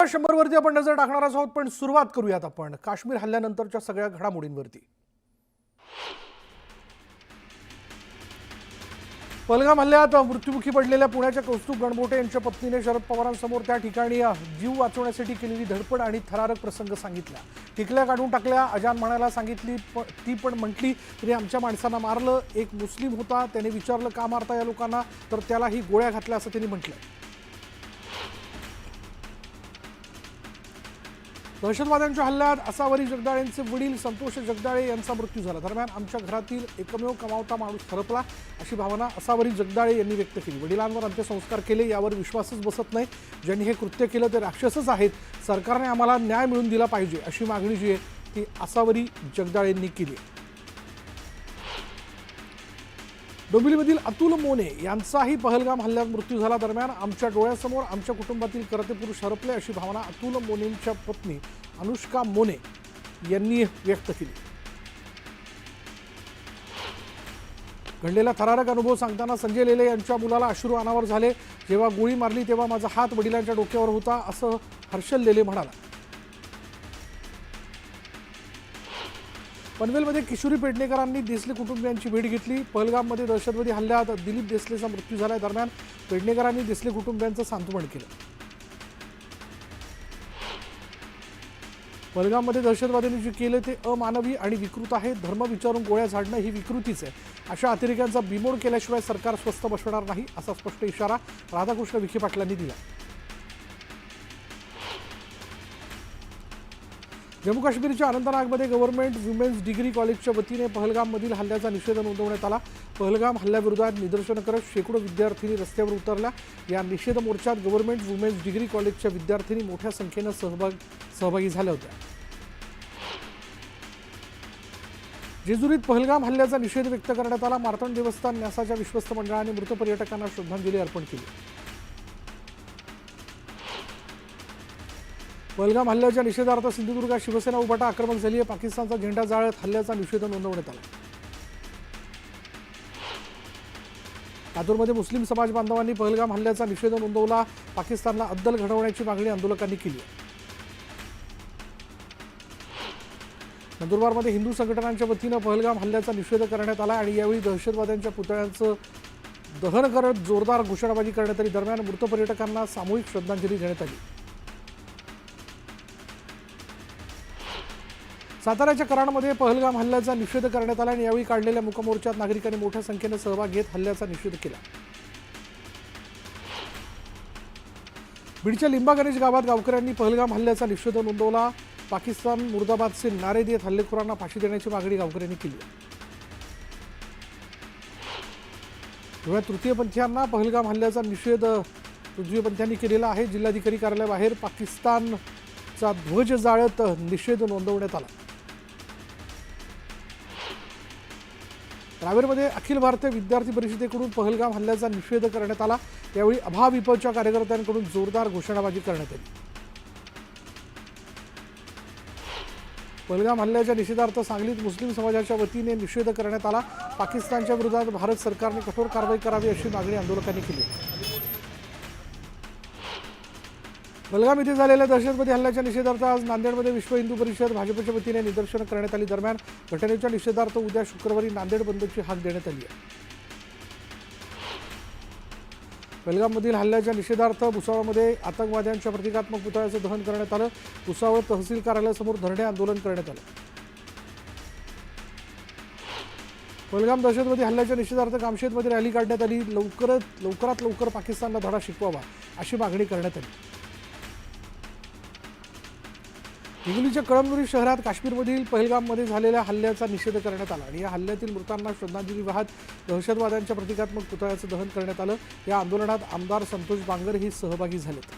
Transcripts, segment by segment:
100 वरती आपण नजर टाकणार आहोत, पण सुरुवात करूयात आपण काश्मीर हल्ल्यानंतरच्या सगळ्या घडामोडींवरती। पहलगाम हल्ल्यात मृत्युमुखी पडलेल्या पुण्याच्या कौस्तुभ गणबोटे यांच्या पत्नीने शरद पवारांसमोर त्या ठिकाणी जीव वाचवण्यासाठी केलेली धडपड आणि थरारक प्रसंग सांगितला। टिकल्या काढून टाकल्या, अजान म्हणायला सांगितली, ती पण म्हटली तरी आमच्या माणसांना मारलं। एक मुस्लिम होता, त्याने विचारलं का मारता या लोकांना, तर त्यालाही गोळ्या घातल्या असं त्यांनी म्हटलं। दहशतवाद्यांच्या हल्ल्यात असावरी जगदाळेंचे वडील संतोष जगदाळे यांचा मृत्यू झाला। दरम्यान आमच्या घरातील एकमेव कमावता माणूस हरपला अशी भावना असावरी जगदाळे यांनी व्यक्त केली। वडिलांवर अंत्यसंस्कार केले यावर विश्वासच बसत नाही। ज्यांनी हे कृत्य केलं ते राक्षसच आहेत। सरकारने आम्हाला न्याय मिळवून दिला पाहिजे अशी मागणी जी आहे ती असावरी जगदाळेंनी केली। डोंबिवलीमधील अतुल मोने यांचाही पहलगाम हल्ल्यात मृत्यू झाला। दरम्यान आमच्या डोळ्यासमोर आमच्या कुटुंबातील करते पुरुष हरपले अशी भावना अतुल मोनेंच्या पत्नी अनुष्का मोने यांनी व्यक्त केली। घडलेला थरारक अनुभव सांगताना संजय लेले यांच्या मुलाला अश्रू अनावर झाले। जेव्हा गोळी मारली तेव्हा माझा हात वडिलांच्या डोक्यावर होता असं हर्षल लेले म्हणाला। पनवेलमध्ये किशोरी पेडणेकरांनी देसले कुटुंबियांची भेट घेतली। पहलगाममध्ये दहशतवादी हल्ल्यात दिलीप देसलेचा मृत्यू झाला। दरम्यान पेडणेकरांनी देसले कुटुंबियांचं सांत्वन केलं। पहलगाममध्ये दहशतवाद्यांनी जे केलं ते अमानवी आणि विकृत आहे। धर्म विचारून गोळ्या झाडणं ही विकृतीच आहे। अशा अतिरेक्यांचा बिमोड केल्याशिवाय सरकार स्वस्थ बसणार नाही असा स्पष्ट इशारा राधाकृष्ण विखे पाटलांनी दिला। जम्मू काश्मीरच्या अनंतनागमध्ये गव्हर्नमेंट वुमेन्स डिग्री कॉलेजच्या वतीने पहलगाममधील हल्ल्याचा निषेध नोंदवण्यात आला। पहलगाम हल्ल्याविरोधात निदर्शनं करत शेकडो विद्यार्थिनी रस्त्यावर उतरल्या। या निषेध मोर्चात गव्हर्नमेंट वुमेन्स डिग्री कॉलेजच्या विद्यार्थिनी मोठ्या संख्येने सहभागी झाल्या होत्या। जेजुरीत पहलगाम हल्ल्याचा निषेध व्यक्त करण्यात आला। मार्तंड देवस्थान न्यासाच्या विश्वस्त मंडळाने मृत पर्यटकांना श्रद्धांजली अर्पण केली। पहलगाम हल्ल्याच्या निषेधार्थ सिंधुदुर्गात शिवसेना उभाटा आक्रमक झाली आहे। पाकिस्तानचा झेंडा जाळत हल्ल्याचा निषेध नोंदवण्यात आला। लातूरमध्ये मुस्लिम समाज बांधवांनी पहलगाम हल्ल्याचा निषेध नोंदवला। पाकिस्तानला अद्दल घडवण्याची मागणी आंदोलकांनी केली आहे। नंदुरबारमध्ये हिंदू संघटनांच्या वतीनं पहलगाम हल्ल्याचा निषेध करण्यात आला आणि यावेळी दहशतवाद्यांच्या पुतळ्यांचं दहन करत जोरदार घोषणाबाजी करण्यात आली। दरम्यान मृत पर्यटकांना सामूहिक श्रद्धांजली देण्यात आली। साताऱ्याच्या कराडमध्ये पहलगाम हल्ल्याचा निषेध करण्यात आला आणि यावेळी काढलेल्या मूकमोर्चात नागरिकांनी मोठ्या संख्येने सहभाग घेत हल्ल्याचा निषेध केला। बीडच्या लिंबा गणेश गावात गावकऱ्यांनी पहलगाम हल्ल्याचा निषेध नोंदवला। पाकिस्तान मुर्दाबादचे नारे देत हल्लेखोरांना फाशी देण्याची मागणी गावकऱ्यांनी केली। धुळ्यात तृतीयपंथीयांना पहलगाम हल्ल्याचा निषेध तृतीयपंथीयांनी केलेला आहे। जिल्हाधिकारी कार्यालयाबाहेर पाकिस्तानचा ध्वज जाळत निषेध नोंदवण्यात आला। रावेरमध्ये अखिल भारतीय विद्यार्थी परिषदेकडून पहलगाम हल्ल्याचा निषेध करण्यात आला। यावेळी अभाविपच्या कार्यकर्त्यांकडून जोरदार घोषणाबाजी करण्यात आली। पहलगाम हल्ल्याच्या निषेधार्थ सांगलीत मुस्लिम समाजाच्या वतीने निषेध करण्यात आला। पाकिस्तानच्या विरोधात भारत सरकारने कठोर कारवाई करावी अशी मागणी आंदोलकांनी केली। पहलगाम इथे झालेल्या दहशतवादी हल्ल्याच्या निषेधार्थ आज नांदेडमध्ये विश्व हिंदू परिषद भाजपच्या वतीने निदर्शनं करण्यात आली। दरम्यान घटनेच्या निषेधार्थ उद्या शुक्रवारी नांदेड बंदची हाक देण्यात आली आहे। पहलगाममधील हल्ल्याच्या निषेधार्थ भुसावळमध्ये आतंकवाद्यांच्या प्रतिकात्मक पुतळ्याचं दहन करण्यात आलं। भुसावळ तहसील कार्यालयासमोर धरणे आंदोलन करण्यात आलं। पहलगाम दहशतवादी हल्ल्याच्या निषेधार्थ कामशेतमध्ये रॅली काढण्यात आली। लवकरात लवकर पाकिस्तानला धडा शिकवावा अशी मागणी करण्यात आली। हिंगोलीच्या कळमनुरी शहरात काश्मीरमधील पहलगाममध्ये झालेल्या हल्ल्याचा निषेध करण्यात आला आणि या हल्ल्यातील मृतांना श्रद्धांजली वाहत दहशतवाद्यांच्या प्रतिकात्मक पुतळ्याचं दहन करण्यात आलं। या आंदोलनात आमदार संतोष बांगर ही सहभागी झालेत।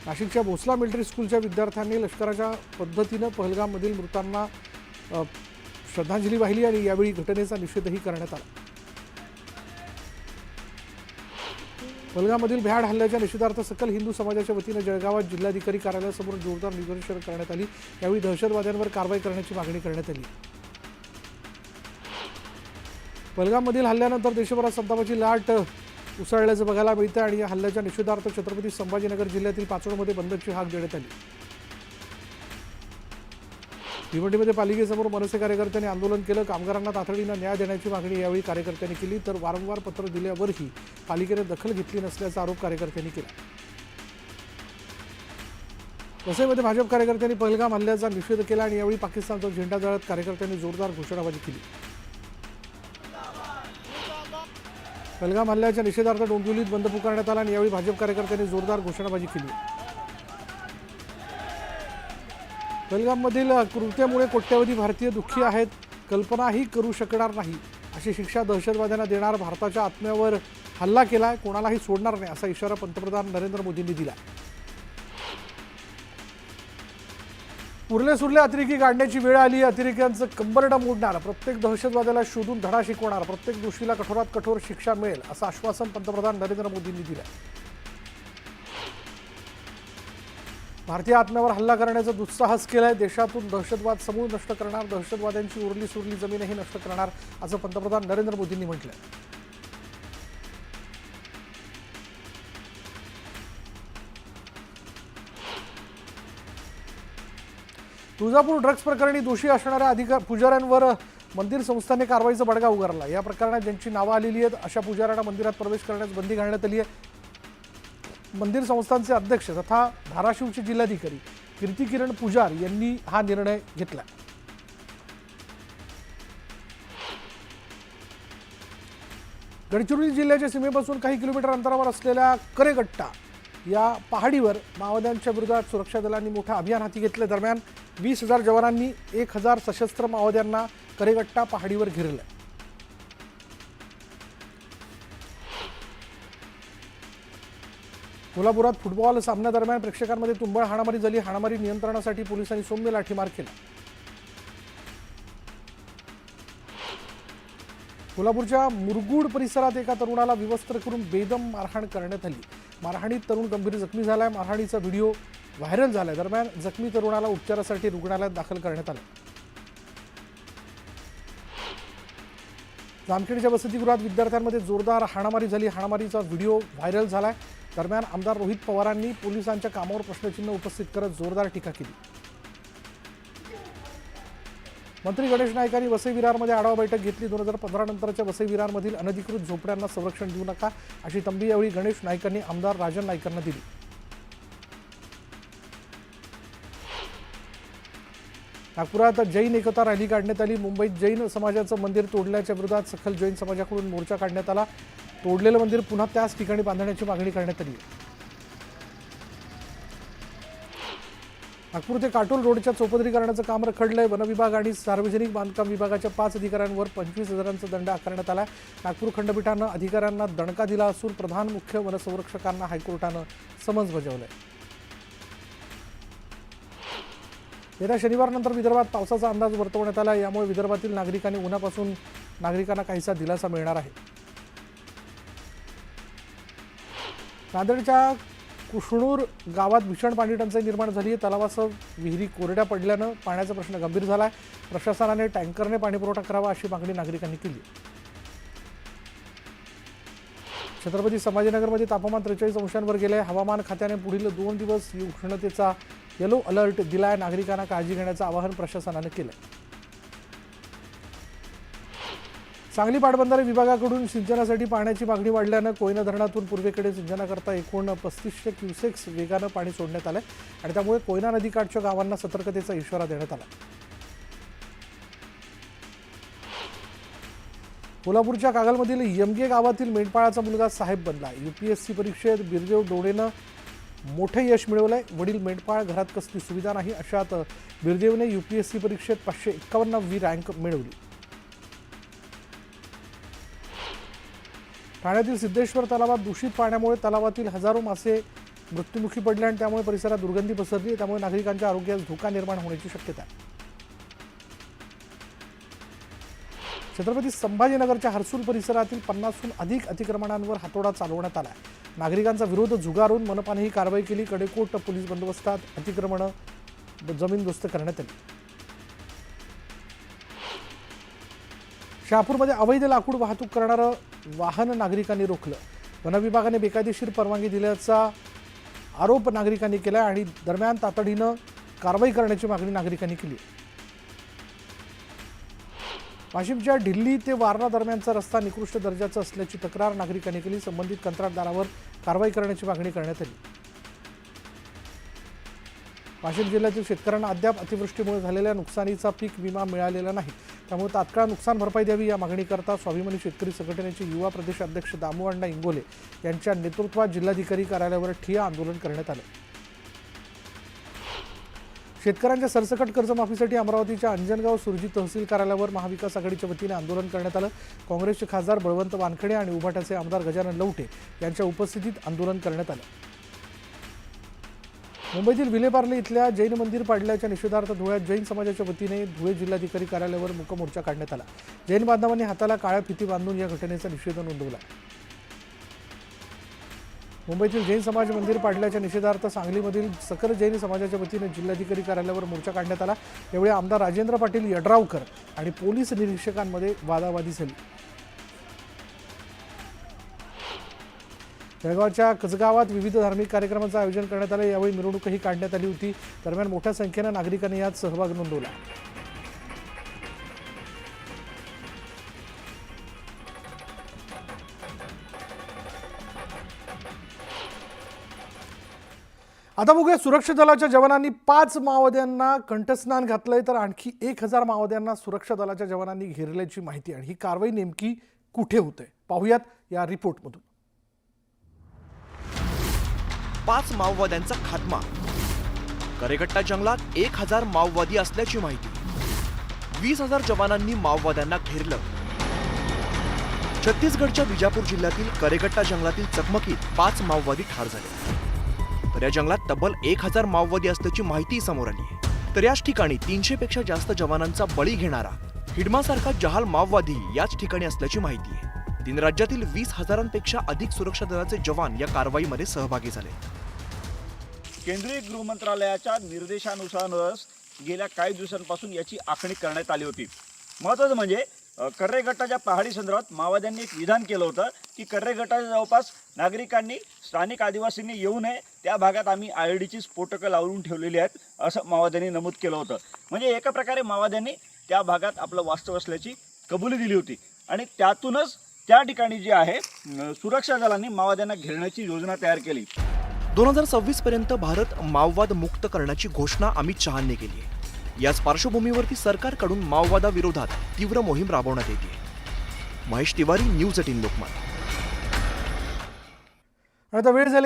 नाशिकच्या भोसला मिलिटरी स्कूलच्या विद्यार्थ्यांनी लष्कराच्या पद्धतीनं पहलगाममधील मृतांना श्रद्धांजली वाहिली आणि यावेळी घटनेचा निषेधही करण्यात आला। पहलगाममधील भ्याड हल्ल्याच्या निषेधार्थ सकल हिंदू समाजाच्या वतीने जळगावात जिल्हाधिकारी कार्यालयासमोर जोरदार निदर्शनं करण्यात आली। यावेळी दहशतवाद्यांवर कारवाई करण्याची मागणी करण्यात आली। पहलगाममधील हल्ल्यानंतर देशभरात संतापाची लाट उसळल्याचं बघायला मिळतं आणि या हल्ल्याच्या निषेधार्थ छत्रपती संभाजीनगर जिल्ह्यातील पाचोडमध्ये बंदची हाक देण्यात आली। भिवंडीमध्ये पालिकेसमोर मनसे कार्यकर्त्यांनी आंदोलन केलं। कामगारांना तातडीनं न्याय देण्याची मागणी यावेळी कार्यकर्त्यांनी केली, तर वारंवार पत्र दिल्यावरही पालिकेने दखल घेतली नसल्याचा आरोप कार्यकर्त्यांनी केला। वसईमध्ये भाजप कार्यकर्त्यांनी पहलगाम हल्ल्याचा निषेध केला आणि यावेळी पाकिस्तानचा झेंडा जाळत कार्यकर्त्यांनी जोरदार घोषणाबाजी केली। पहलगाम हल्ल्याच्या निषेधार्थ डोंबिवलीत बंद पुकारण्यात आला आणि यावेळी भाजप कार्यकर्त्यांनी जोरदार घोषणाबाजी केली। पहलगाममधील कृत्यामुळे कोट्यवधी भारतीय दुःखी आहेत, कल्पनाही करू शकणार नाही अशी शिक्षा दहशतवाद्यांना देणार। भारताच्या आत्म्यावर हल्ला केलाय, कोणालाही सोडणार नाही असा इशारा पंतप्रधान नरेंद्र मोदींनी दिला। उरले सुरले अतिरेकी काढण्याची वेळ आली, अतिरेक्यांचं कंबरडं मोडणार, प्रत्येक दहशतवाद्याला शोधून धडा शिकवणार, प्रत्येक दोषीला कठोरात कठोर शिक्षा मिळेल असं आश्वासन पंतप्रधान नरेंद्र मोदींनी दिलं। भारतीय आत्म्यावर हल्ला करण्याचा दुस्साहस केलाय, देशातून दहशतवाद समूळ नष्ट करणार, दहशतवाद्यांची उरली सुरली जमीनही नष्ट करणार असं पंतप्रधान नरेंद्र मोदींनी म्हटलंय। तुळजापूर ड्रग्ज प्रकरणी दोषी असणाऱ्या पुजाऱ्यांवर मंदिर संस्थांनी कारवाईचा बडगा उगारला। या प्रकरणात ज्यांची नावं आलेली आहेत अशा पुजाऱ्यांना मंदिरात प्रवेश करण्यास बंदी घालण्यात आली आहे। मंदिर संस्थांचे अध्यक्ष तथा धाराशिवचे जिल्हाधिकारी कीर्ती किरण पुजार यांनी हा निर्णय घेतला। गडचिरोली जिल्ह्याच्या सीमेपासून काही किलोमीटर अंतरावर असलेल्या करेगट्टा या पहाडीवर माओवाद्यांच्या विरोधात सुरक्षा दलांनी मोठं अभियान हाती घेतलं। दरम्यान 20,000 जवानांनी 1,000 सशस्त्र माओवाद्यांना करेगट्टा पहाडीवर घेरलं। कोल्हापुरात फुटबॉल सामन्यादरम्यान प्रेक्षकांमध्ये तुंबळ हाणामारी झाली। हाणामारी नियंत्रणासाठी पोलिसांनी सौम्य लाठीमार केला। कोल्हापूरच्या मुरगुड परिसरात एका तरुणाला विवस्त्र करून बेदम मारहाण करण्यात आली। मारहाणीत तरुण गंभीर जखमी झालाय। मारहाणीचा व्हिडिओ व्हायरल झालाय। दरम्यान जखमी तरुणाला उपचारासाठी रुग्णालयात दाखल करण्यात आलं। जामखेडच्या वसतिगृहात विद्यार्थ्यांमध्ये जोरदार हाणामारी झाली। हाणामारीचा व्हिडिओ व्हायरल झालाय। दरम्यान आमदार रोहित पवारांनी पोलिसांच्या कामावर प्रश्नचिन्ह उपस्थित करत जोरदार टीका केली। मंत्री गणेश नाईकांनी वसई विरारमध्ये आढावा बैठक घेतली। 2015 नंतरच्या वसई विरारमधील अनधिकृत झोपड्यांना संरक्षण देऊ नका अशी तंबी यावेळी गणेश नाईकांनी आमदार राजन नाईकांना दिली। नागपुरात जैन एकता रॅली काढण्यात आली। मुंबईत जैन समाजाचं मंदिर तोडल्याच्या विरोधात सखल जैन समाजाकडून मोर्चा काढण्यात आला। तोडलेलं मंदिर पुन्हा त्याच ठिकाणी बांधण्याची मागणी करण्यात आली। नागपूर ते काटोल रोडच्या चौपदरीकरणाचं काम रखडलंय। वन विभाग आणि सार्वजनिक बांधकाम विभागाच्या 5 अधिकाऱ्यांवर 25,000चा दंड आकारण्यात आला। नागपूर खंडपीठानं अधिकाऱ्यांना दणका दिला असून प्रधान मुख्य वनसंरक्षकांना हायकोर्टानं समन्स बजावलंय। येत्या शनिवारनंतर विदर्भात पावसाचा अंदाज वर्तवण्यात आला। यामुळे विदर्भातील नागरिकांना काहीसा दिलासा मिळणार आहे। नांदेडच्या कुशणूर गावात भीषण पाणी टंचाई निर्माण झाली आहे। तलावासह विहिरी कोरड्या पडल्यानं पाण्याचा प्रश्न गंभीर झाला आहे। प्रशासनाने टँकरने पाणीपुरवठा करावा अशी मागणी नागरिकांनी केली। छत्रपती संभाजीनगरमध्ये तापमान 43 अंशांवर गेले। हवामान खात्याने पुढील 2 दिवस उष्णतेचा येलो अलर्ट दिलाय। नागरिकांना काळजी घेण्याचं आवाहन प्रशासनाने केलंय। सांगली पाटबंधारे विभागाकडून सिंचनासाठी पाण्याची मागणी वाढल्यानं कोयना धरणातून पूर्वेकडे सिंचनाकरता एकूण 3500 क्युसेक्स वेगानं पाणी सोडण्यात आलंय आणि त्यामुळे कोयना नदीकाठच्या गावांना सतर्कतेचा इशारा देण्यात आला। कोल्हापूरच्या कागलमधील यमगे गावातील मेंढपाळाचा मुलगा साहेब बनला। UPSC परीक्षेत बिरदेव डोडेनं मोठे यश मिळवलंय। वडील मेंढपाळ, घरात कसली सुविधा नाही अशात बिरदेवने UPSC परीक्षेत 551वी रँक मिळवली। ठाण्यातील सिद्धेश्वर तलावात दूषित पाण्यामुळे तलावातील हजारो मासे मृत्युमुखी पडले आणि त्यामुळे परिसरात दुर्गंधी पसरली। त्यामुळे नागरिकांच्या आरोग्यास धोका निर्माण होण्याची शक्यता आहे। छत्रपती संभाजीनगरच्या हर्सूल परिसरातील 50हून अधिक अतिक्रमणांवर हातोडा चालवण्यात आला। नागरिकांचा विरोध झुगारून मनपाने ही कारवाई केली। कडेकोट पोलीस बंदोबस्तात अतिक्रमणं जमीनदोस्त करण्यात आली। शहापूरमध्ये अवैध लाकूड वाहतूक करणारं वाहन नागरिकांनी रोखलं। वनविभागाने बेकायदेशीर परवानगी दिल्याचा आरोप नागरिकांनी केला आणि दरम्यान तातडीनं कारवाई करण्याची मागणी नागरिकांनी केली. वाशिमच्या ढिल्ली ते वारणा दरम्यानचा रस्ता निकृष्ट दर्जाचा असल्याची तक्रार नागरिकांनी केली. संबंधित कंत्राटदारावर कारवाई करण्याची मागणी करण्यात आली. वाशिम जिल्ह्यातील शेतकऱ्यांना अद्याप अतिवृष्टीमुळे झालेल्या नुकसानीचा पीक विमा मिळालेला नाही. त्यामुळे तात्काळ नुकसान भरपाई द्यावी या मागणीकरता स्वाभिमानी शेतकरी संघटनेचे युवा प्रदेशाध्यक्ष दामूअण्णा इंगोले यांच्या नेतृत्वात जिल्हाधिकारी कार्यालयावर ठिय्या आंदोलन करण्यात आले. शेतकऱ्यांच्या सरसकट कर्जमाफीसाठी अमरावतीच्या अंजनगाव सुरजी तहसील कार्यालयावर महाविकास आघाडीच्या वतीने आंदोलन करण्यात आलं. काँग्रेसचे खासदार बळवंत वानखेडे आणि उभाटाचे आमदार गजानन लवटे यांच्या उपस्थितीत आंदोलन करण्यात आलं. मुंबईतील विलेपार्ले इथल्या जैन मंदिर पाडल्याच्या निषेधार्थ धुळ्यात जैन समाजाच्या वतीने धुळे जिल्हाधिकारी कार्यालयावर मूक मोर्चा काढण्यात आला. जैन बांधवांनी हाताला काळ्या फिती बांधून या घटनेचा निषेध नोंदवला. मुंबईतील जैन समाज मंदिर पाडल्याच्या निषेधार्थ सांगलीमधील सकल जैन समाजाच्या वतीने जिल्हाधिकारी कार्यालयावर मोर्चा काढण्यात आला. यावेळी आमदार राजेंद्र पाटील यड्रावकर आणि पोलीस निरीक्षकांमध्ये वादावादी झाली. जळगावच्या कसगावात विविध धार्मिक कार्यक्रमांचं आयोजन करण्यात आलं. यावेळी मिरवणूकही काढण्यात आली होती. दरम्यान मोठ्या संख्येनं नागरिकांनी यात सहभाग नोंदवला. आता बघूया, सुरक्षा दलाच्या जवानांनी 5 माओवाद्यांना कंठस्नान घातलंय तर आणखी 1000 माओवाद्यांना सुरक्षा दलाच्या जवानांनी घेरल्याची माहिती. आणि ही कारवाई नेमकी कुठे होते पाहूयात या रिपोर्टमधून. 5 माओवाद्यांचा खात्मा. करेगट्टा जंगलात 1000 माओवादी असल्याची माहिती. 20,000 जवानांनी माओवाद्यांना घेरलं. छत्तीसगडच्या बिजापूर जिल्ह्यातील करेगट्टा जंगलातील चकमकीत 5 माओवादी ठार झाले. तर या जंगलात तब्बल 1000 माओवादी असल्याची माहिती समोर आली आहे. तर याच ठिकाणी 300 पेक्षा जास्त जवानांचा बळी घेणारा हिडमासारखा जहाल माओवादी याच ठिकाणी असल्याची माहिती आहे. 3 राज्यातील 20,000पेक्षा अधिक सुरक्षा दलाचे जवान या कारवाईमध्ये सहभागी झाले. केंद्रीय गृह मंत्रालयाच्या निर्देशानुसार गेल्या काही दिवसांपासून याची आखणी करण्यात आली होती. महत्त्वाचं म्हणजे कर्रेगट्टाच्या पहाडी संदर्भात माओवाद्यांनी एक विधान केलं होतं की कर्रेगट्टाच्या जवळपास नागरिकांनी स्थानिक आदिवासींनी येऊ नये, त्या भागात आम्ही IEDची स्फोटकं लावून ठेवलेली आहेत असं माओवाद्यांनी नमूद केलं होतं. म्हणजे एका प्रकारे माओवाद्यांनी त्या भागात आपलं वास्तव असल्याची कबुली दिली होती आणि त्यातूनच त्या ठिकाणी जे आहे सुरक्षा दलांनी माओवाद्यांना घेरण्याची योजना तयार केली. 2026 पर्यंत भारत माओवाद मुक्त करण्याची घोषणा अमित शहांनी केली आहे. याच पार्श्वभूमीवरती सरकारकडून माओवादाविरोधात तीव्र मोहीम राबवण्यात येते. महेश तिवारी, न्यूज 18 लोकमत. आता वेळ झाली